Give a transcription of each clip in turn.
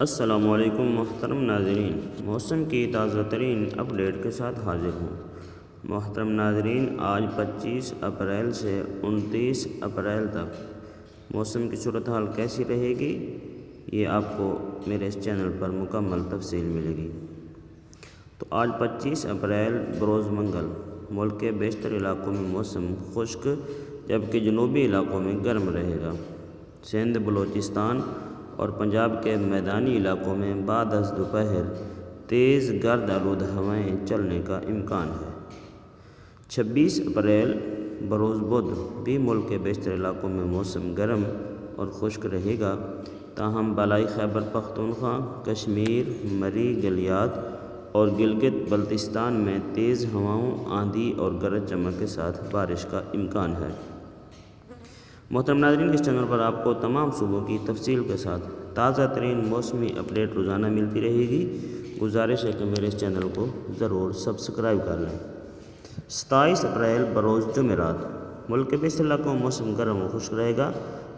السلام علیکم محترم ناظرین، موسم کی تازہ ترین اپڈیٹ کے ساتھ حاضر ہوں۔ محترم ناظرین، آج 25 اپریل سے 29 اپریل تک موسم کی صورتحال کیسی رہے گی، یہ آپ کو میرے اس چینل پر مکمل تفصیل ملے گی۔ تو آج 25 اپریل بروز منگل ملک کے بیشتر علاقوں میں موسم خشک جبکہ جنوبی علاقوں میں گرم رہے گا۔ سندھ، بلوچستان اور پنجاب کے میدانی علاقوں میں بعد از دوپہر تیز گرد آلود ہوائیں چلنے کا امکان ہے۔ 26 اپریل بروز بدھ بھی ملک کے بیشتر علاقوں میں موسم گرم اور خشک رہے گا، تاہم بالائی خیبر پختونخوا، کشمیر، مری، گلیات اور گلگت بلتستان میں تیز ہواؤں، آندھی اور گرج چمک کے ساتھ بارش کا امکان ہے۔ محترم ناظرین، اس چینل پر آپ کو تمام صوبوں کی تفصیل کے ساتھ تازہ ترین موسمی اپڈیٹ روزانہ ملتی رہے گی۔ گزارش ہے کہ میرے اس چینل کو ضرور سبسکرائب کر لیں۔ 27 اپریل بروز جمعرات ملک کے بیشتر علاقوں میں موسم گرم و خشک رہے گا،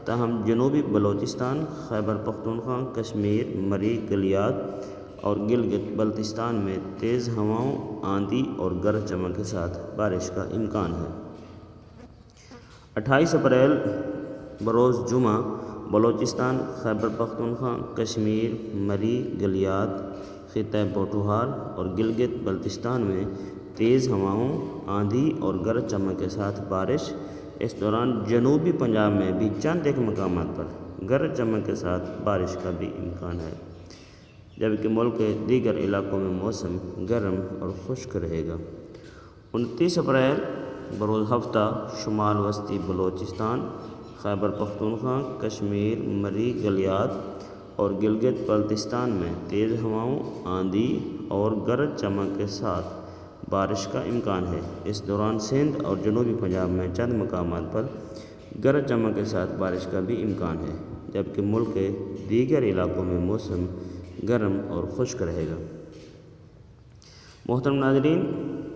تاہم جنوبی بلوچستان، خیبر پختونخوا، کشمیر، مری، گلیات اور گلگت بلتستان میں تیز ہواؤں، آندھی اور گرج چمک کے ساتھ بارش کا امکان ہے۔ 28 اپریل بروز جمعہ بلوچستان، خیبر پختونخوا، کشمیر، مری، گلیات، خطہ پوٹھوہار اور گلگت بلتستان میں تیز ہواؤں، آندھی اور گرج چمک کے ساتھ بارش۔ اس دوران جنوبی پنجاب میں بھی چند ایک مقامات پر گرج چمک کے ساتھ بارش کا بھی امکان ہے، جبکہ ملک کے دیگر علاقوں میں موسم گرم اور خشک رہے گا۔ 29 اپریل بروز ہفتہ شمال وسطی بلوچستان، خیبر پختونخوا، کشمیر، مری، گلیات اور گلگت بلتستان میں تیز ہواؤں، آندھی اور گرج چمک کے ساتھ بارش کا امکان ہے۔ اس دوران سندھ اور جنوبی پنجاب میں چند مقامات پر گرج چمک کے ساتھ بارش کا بھی امکان ہے، جبکہ ملک کے دیگر علاقوں میں موسم گرم اور خشک رہے گا۔ محترم ناظرین،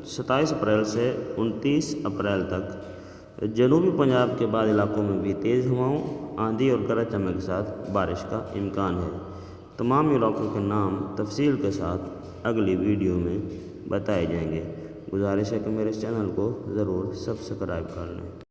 27 اپریل سے 29 اپریل تک جنوبی پنجاب کے بعض علاقوں میں بھی تیز ہواؤں، آندھی اور گرج چمک کے ساتھ بارش کا امکان ہے۔ تمام علاقوں کے نام تفصیل کے ساتھ اگلی ویڈیو میں بتائے جائیں گے۔ گزارش ہے کہ میرے اس چینل کو ضرور سبسکرائب کر لیں۔